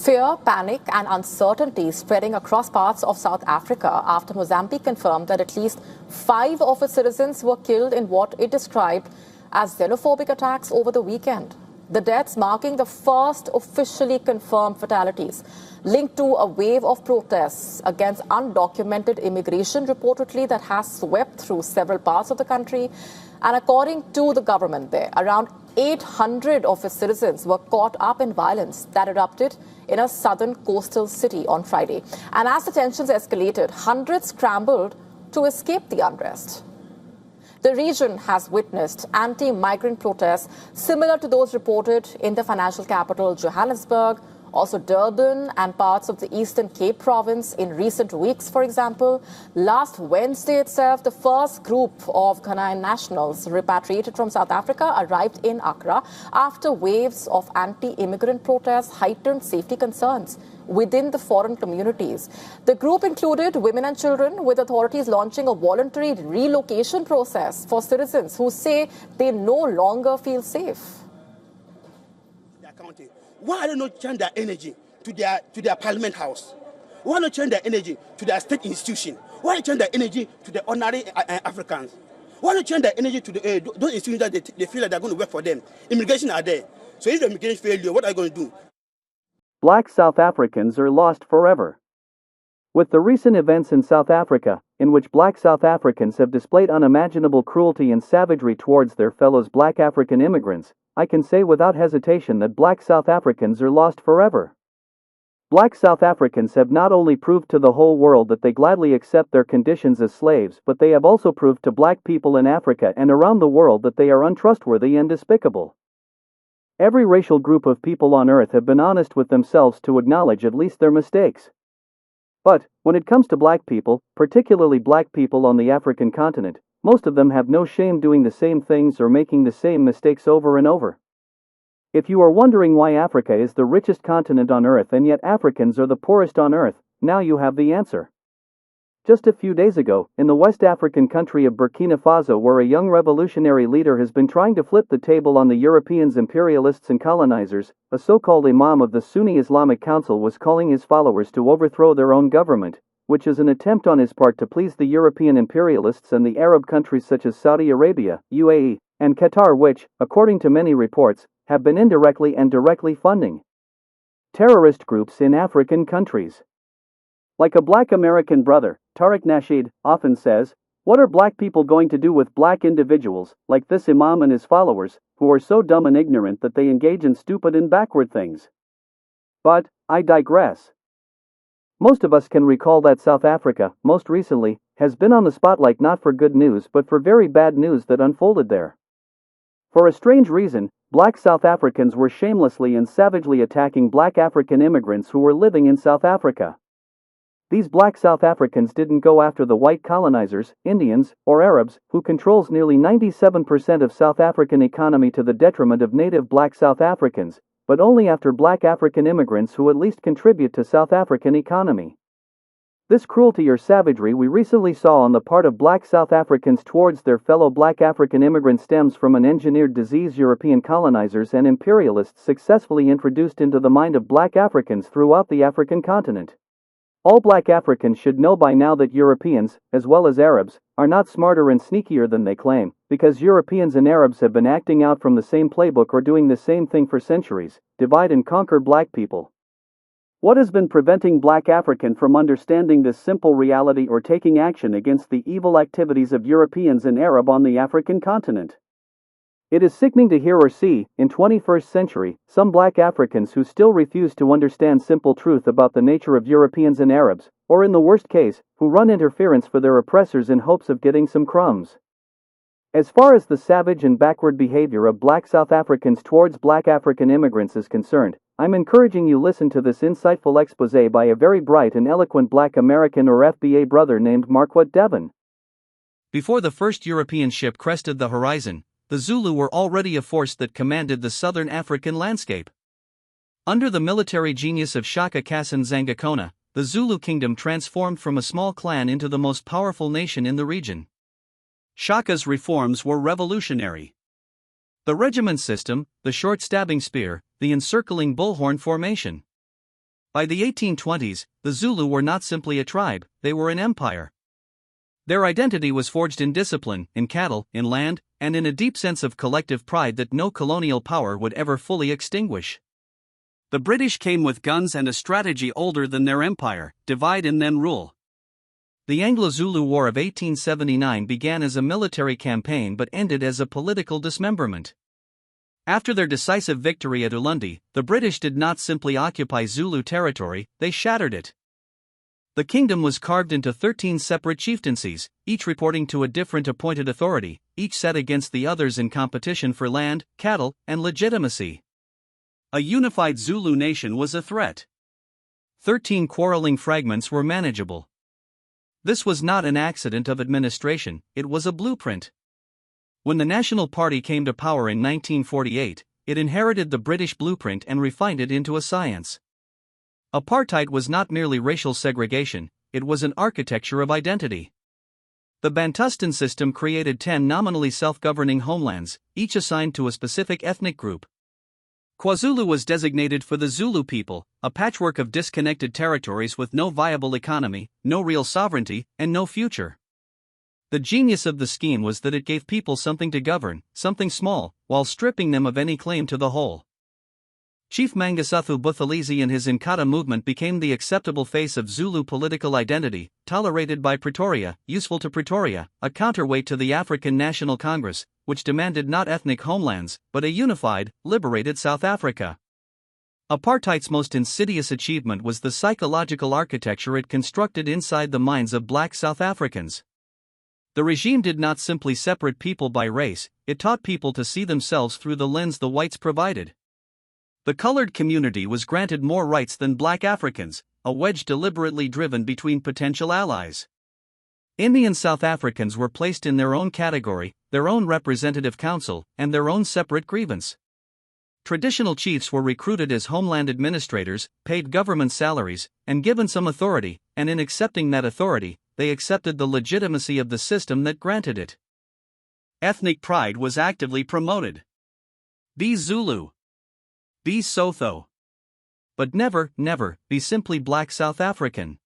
Fear, panic and uncertainty spreading across parts of South Africa after Mozambique confirmed that at least 5 of its citizens were killed in what it described as xenophobic attacks over the weekend. The deaths marking the first officially confirmed fatalities linked to a wave of protests against undocumented immigration reportedly that has swept through several parts of the country. And according to the government there, around 800 of its citizens were caught up in violence that erupted in a southern coastal city on Friday. And as the tensions escalated, hundreds scrambled to escape the unrest. The region has witnessed anti-migrant protests similar to those reported in the financial capital Johannesburg, also Durban and parts of the Eastern Cape province in recent weeks, for example. Last Wednesday itself, the first group of Ghanaian nationals repatriated from South Africa arrived in Accra after waves of anti-immigrant protests heightened safety concerns within the foreign communities. The group included women and children, with authorities launching a voluntary relocation process for citizens who say they no longer feel safe. Why do not change their energy to their parliament house? Why not change their energy to their state institution? Why not change their energy to the ordinary Africans? Why not change their energy to those institutions that they feel that they're going to work for them? Immigration are there. So if the immigration failure, what are you going to do? Black South Africans are lost forever. With the recent events in South Africa, in which black South Africans have displayed unimaginable cruelty and savagery towards their fellows black African immigrants, I can say without hesitation that black South Africans are lost forever. Black South Africans have not only proved to the whole world that they gladly accept their conditions as slaves, but they have also proved to black people in Africa and around the world that they are untrustworthy and despicable. Every racial group of people on earth have been honest with themselves to acknowledge at least their mistakes. But, when it comes to black people, particularly black people on the African continent, most of them have no shame doing the same things or making the same mistakes over and over. If you are wondering why Africa is the richest continent on earth and yet Africans are the poorest on earth, now you have the answer. Just a few days ago, in the West African country of Burkina Faso, where a young revolutionary leader has been trying to flip the table on the Europeans' imperialists and colonizers, a so-called imam of the Sunni Islamic Council was calling his followers to overthrow their own government, which is an attempt on his part to please the European imperialists and the Arab countries such as Saudi Arabia, UAE, and Qatar, which, according to many reports, have been indirectly and directly funding terrorist groups in African countries. Like a black American brother, Tariq Nasheed, often says, what are black people going to do with black individuals, like this imam and his followers, who are so dumb and ignorant that they engage in stupid and backward things? But, I digress. Most of us can recall that South Africa, most recently, has been on the spotlight not for good news but for very bad news that unfolded there. For a strange reason, black South Africans were shamelessly and savagely attacking black African immigrants who were living in South Africa. These black South Africans didn't go after the white colonizers, Indians, or Arabs, who controls nearly 97% of South African economy to the detriment of native black South Africans, but only after black African immigrants who at least contribute to South African economy. This cruelty or savagery we recently saw on the part of black South Africans towards their fellow black African immigrants stems from an engineered disease European colonizers and imperialists successfully introduced into the mind of black Africans throughout the African continent. All black Africans should know by now that Europeans, as well as Arabs, are not smarter and sneakier than they claim, because Europeans and Arabs have been acting out from the same playbook or doing the same thing for centuries: divide and conquer black people. What has been preventing black African from understanding this simple reality or taking action against the evil activities of Europeans and Arab on the African continent? It is sickening to hear or see, in 21st century, some black Africans who still refuse to understand simple truth about the nature of Europeans and Arabs, or in the worst case, who run interference for their oppressors in hopes of getting some crumbs. As far as the savage and backward behavior of black South Africans towards black African immigrants is concerned, I'm encouraging you listen to this insightful expose by a very bright and eloquent black American or FBA brother named Marquette Devon. Before the first European ship crested the horizon, the Zulu were already a force that commanded the southern African landscape. Under the military genius of Shaka Kassan Zangakona, the Zulu kingdom transformed from a small clan into the most powerful nation in the region. Shaka's reforms were revolutionary. The regiment system, the short stabbing spear, the encircling bullhorn formation. By the 1820s, the Zulu were not simply a tribe, they were an empire. Their identity was forged in discipline, in cattle, in land, and in a deep sense of collective pride that no colonial power would ever fully extinguish. The British came with guns and a strategy older than their empire: divide and then rule. The Anglo-Zulu War of 1879 began as a military campaign but ended as a political dismemberment. After their decisive victory at Ulundi, the British did not simply occupy Zulu territory, they shattered it. The kingdom was carved into 13 separate chieftaincies, each reporting to a different appointed authority, each set against the others in competition for land, cattle, and legitimacy. A unified Zulu nation was a threat. 13 quarreling fragments were manageable. This was not an accident of administration, it was a blueprint. When the National Party came to power in 1948, it inherited the British blueprint and refined it into a science. Apartheid was not merely racial segregation, it was an architecture of identity. The Bantustan system created 10 nominally self-governing homelands, each assigned to a specific ethnic group. KwaZulu was designated for the Zulu people, a patchwork of disconnected territories with no viable economy, no real sovereignty, and no future. The genius of the scheme was that it gave people something to govern, something small, while stripping them of any claim to the whole. Chief Mangosuthu Buthelezi and his Inkatha movement became the acceptable face of Zulu political identity, tolerated by Pretoria, useful to Pretoria, a counterweight to the African National Congress, which demanded not ethnic homelands, but a unified, liberated South Africa. Apartheid's most insidious achievement was the psychological architecture it constructed inside the minds of black South Africans. The regime did not simply separate people by race, it taught people to see themselves through the lens the whites provided. The colored community was granted more rights than black Africans, a wedge deliberately driven between potential allies. Indian South Africans were placed in their own category, their own representative council, and their own separate grievance. Traditional chiefs were recruited as homeland administrators, paid government salaries, and given some authority, and in accepting that authority, they accepted the legitimacy of the system that granted it. Ethnic pride was actively promoted. Be Zulu. Be Sotho. But never, never, be simply black South African.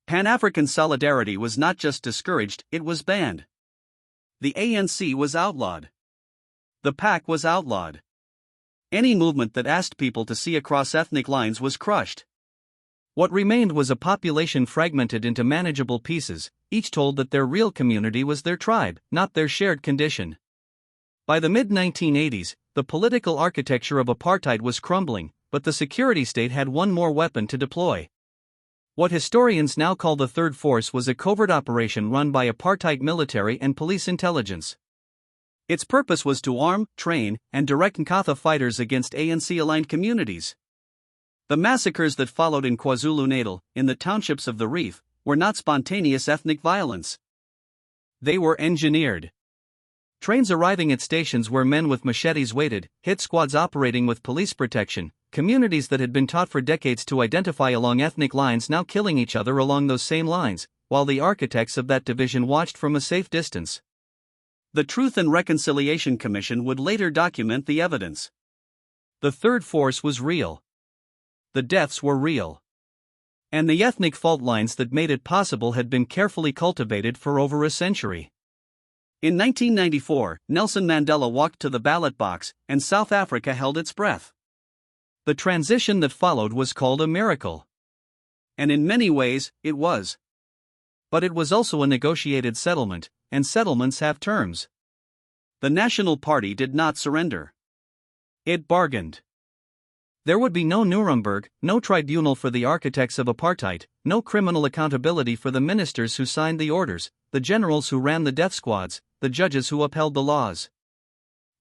Pan-African solidarity was not just discouraged, it was banned. The ANC was outlawed. The PAC was outlawed. Any movement that asked people to see across ethnic lines was crushed. What remained was a population fragmented into manageable pieces, each told that their real community was their tribe, not their shared condition. By the mid-1980s, the political architecture of apartheid was crumbling, but the security state had one more weapon to deploy. What historians now call the Third Force was a covert operation run by apartheid military and police intelligence. Its purpose was to arm, train, and direct Inkatha fighters against ANC-aligned communities. The massacres that followed in KwaZulu-Natal, in the townships of the Reef, were not spontaneous ethnic violence. They were engineered. Trains arriving at stations where men with machetes waited, hit squads operating with police protection, communities that had been taught for decades to identify along ethnic lines now killing each other along those same lines, while the architects of that division watched from a safe distance. The Truth and Reconciliation Commission would later document the evidence. The Third Force was real. The deaths were real. And the ethnic fault lines that made it possible had been carefully cultivated for over a century. In 1994, Nelson Mandela walked to the ballot box, and South Africa held its breath. The transition that followed was called a miracle. And in many ways, it was. But it was also a negotiated settlement, and settlements have terms. The National Party did not surrender. It bargained. There would be no Nuremberg, no tribunal for the architects of apartheid, no criminal accountability for the ministers who signed the orders, the generals who ran the death squads, the judges who upheld the laws.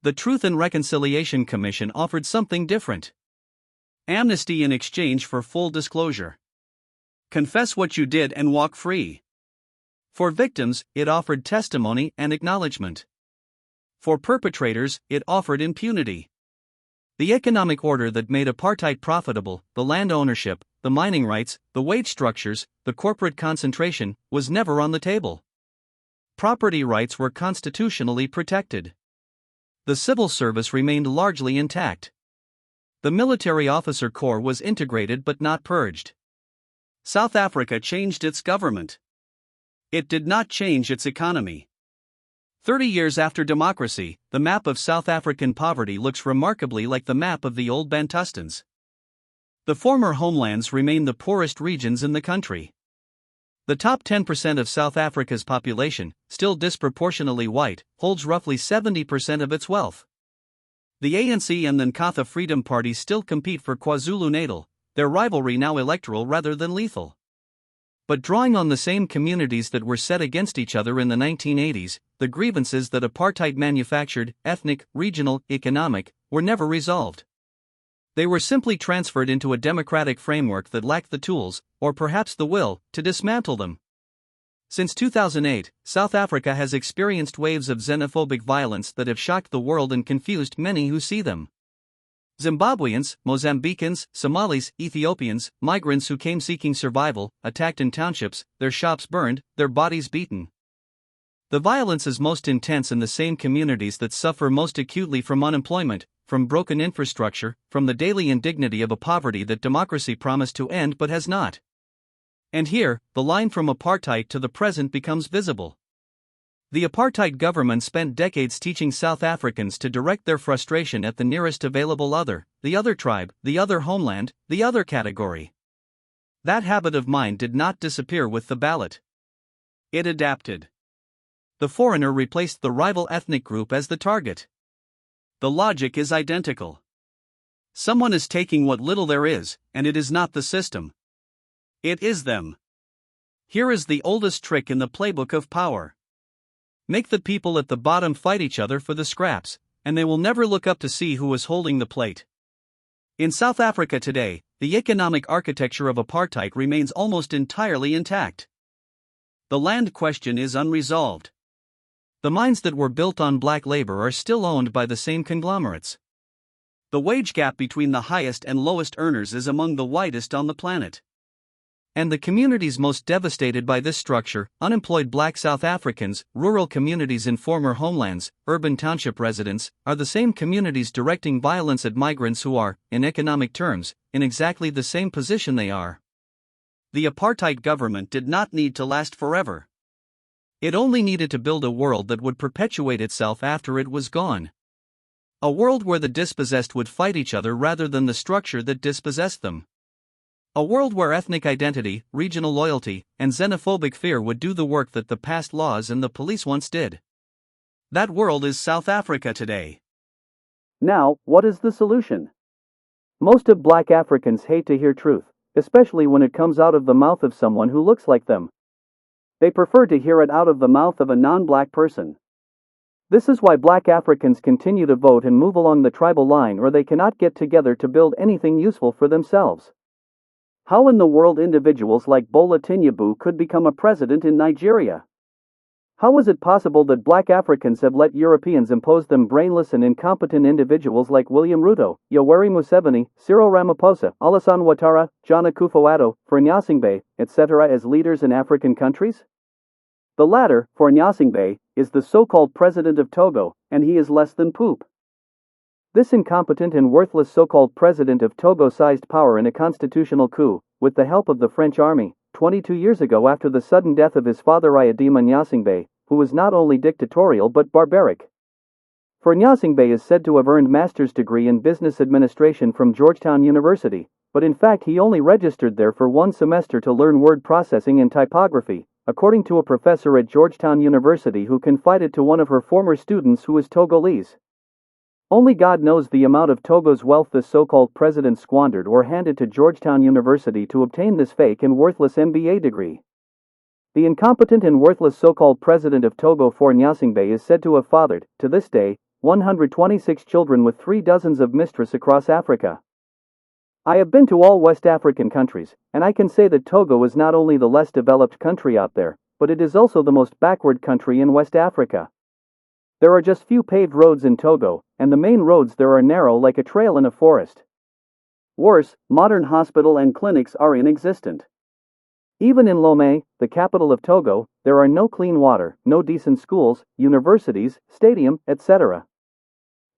The Truth and Reconciliation Commission offered something different. Amnesty in exchange for full disclosure. Confess what you did and walk free. For victims, it offered testimony and acknowledgement. For perpetrators, it offered impunity. The economic order that made apartheid profitable, the land ownership, the mining rights, the wage structures, the corporate concentration, was never on the table. Property rights were constitutionally protected. The civil service remained largely intact. The military officer corps was integrated but not purged. South Africa changed its government. It did not change its economy. 30 years after democracy, the map of South African poverty looks remarkably like the map of the old Bantustans. The former homelands remain the poorest regions in the country. The top 10% of South Africa's population, still disproportionately white, holds roughly 70% of its wealth. The ANC and the Nkatha Freedom Party still compete for KwaZulu-Natal, their rivalry now electoral rather than lethal. But drawing on the same communities that were set against each other in the 1980s, the grievances that apartheid manufactured, ethnic, regional, economic, were never resolved. They were simply transferred into a democratic framework that lacked the tools, or perhaps the will, to dismantle them. Since 2008, South Africa has experienced waves of xenophobic violence that have shocked the world and confused many who see them. Zimbabweans, Mozambicans, Somalis, Ethiopians, migrants who came seeking survival, attacked in townships, their shops burned, their bodies beaten. The violence is most intense in the same communities that suffer most acutely from unemployment, from broken infrastructure, from the daily indignity of a poverty that democracy promised to end but has not. And here, the line from apartheid to the present becomes visible. The apartheid government spent decades teaching South Africans to direct their frustration at the nearest available other, the other tribe, the other homeland, the other category. That habit of mind did not disappear with the ballot. It adapted. The foreigner replaced the rival ethnic group as the target. The logic is identical. Someone is taking what little there is, and it is not the system. It is them. Here is the oldest trick in the playbook of power. Make the people at the bottom fight each other for the scraps, and they will never look up to see who is holding the plate. In South Africa today, the economic architecture of apartheid remains almost entirely intact. The land question is unresolved. The mines that were built on black labor are still owned by the same conglomerates. The wage gap between the highest and lowest earners is among the widest on the planet. And the communities most devastated by this structure, unemployed black South Africans, rural communities in former homelands, urban township residents, are the same communities directing violence at migrants who are, in economic terms, in exactly the same position they are. The apartheid government did not need to last forever. It only needed to build a world that would perpetuate itself after it was gone. A world where the dispossessed would fight each other rather than the structure that dispossessed them. A world where ethnic identity, regional loyalty, and xenophobic fear would do the work that the past laws and the police once did. That world is South Africa today. Now, what is the solution? Most of black Africans hate to hear truth, especially when it comes out of the mouth of someone who looks like them. They prefer to hear it out of the mouth of a non-black person. This is why black Africans continue to vote and move along the tribal line, or they cannot get together to build anything useful for themselves. How in the world individuals like Bola Tinubu could become a president in Nigeria? How is it possible that black Africans have let Europeans impose them brainless and incompetent individuals like William Ruto, Yoweri Museveni, Cyril Ramaphosa, Alassane Ouattara, John Akufo-Addo, Faure-Gnassingbé, etc. as leaders in African countries? The latter, Faure-Gnassingbé, is the so-called president of Togo, and he is less than poop. This incompetent and worthless so-called president of Togo seized power in a constitutional coup, with the help of the French army, 22 years ago after the sudden death of his father Ayadima Gnassingbé, who was not only dictatorial but barbaric. Faure-Gnassingbé is said to have earned master's degree in business administration from Georgetown University, but in fact he only registered there for one semester to learn word processing and typography, according to a professor at Georgetown University who confided to one of her former students who is Togolese. Only God knows the amount of Togo's wealth this so-called president squandered or handed to Georgetown University to obtain this fake and worthless MBA degree. The incompetent and worthless so-called president of Togo, Faure-Gnassingbé, is said to have fathered, to this day, 126 children with 3 dozens of mistresses across Africa. I have been to all West African countries, and I can say that Togo is not only the less developed country out there, but it is also the most backward country in West Africa. There are just few paved roads in Togo, and the main roads there are narrow like a trail in a forest. Worse, modern hospital and clinics are inexistent. Even in Lomé, the capital of Togo, there are no clean water, no decent schools, universities, stadium, etc.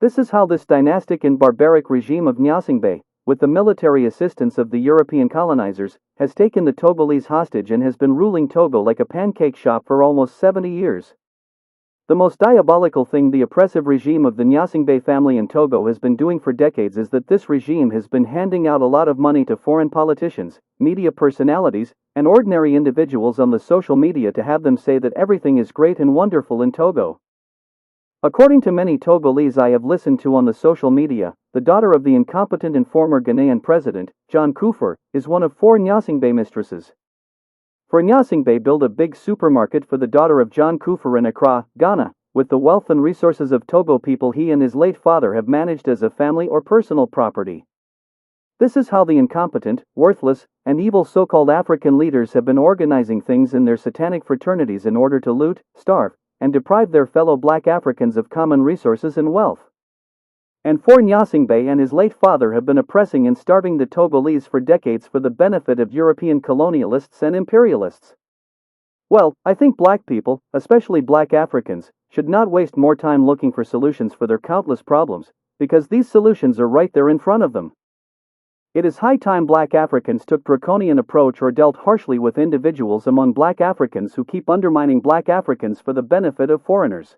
This is how this dynastic and barbaric regime of Nyasingbe, with the military assistance of the European colonizers, has taken the Togolese hostage and has been ruling Togo like a pancake shop for almost 70 years. The most diabolical thing the oppressive regime of the Nyasingbe family in Togo has been doing for decades is that this regime has been handing out a lot of money to foreign politicians, media personalities, and ordinary individuals on the social media to have them say that everything is great and wonderful in Togo. According to many Togolese I have listened to on the social media, the daughter of the incompetent and former Ghanaian president, John Kufuor, is one of 4 Nyasingbe mistresses. For Nyasingbe build a big supermarket for the daughter of John Kufuor in Accra, Ghana, with the wealth and resources of Togo people he and his late father have managed as a family or personal property. This is how the incompetent, worthless, and evil so-called African leaders have been organizing things in their satanic fraternities in order to loot, starve, and deprive their fellow black Africans of common resources and wealth. And for Nyasingbe and his late father have been oppressing and starving the Togolese for decades for the benefit of European colonialists and imperialists. Well, I think black people, especially black Africans, should not waste more time looking for solutions for their countless problems, because these solutions are right there in front of them. It is high time black Africans took draconian approach or dealt harshly with individuals among black Africans who keep undermining black Africans for the benefit of foreigners.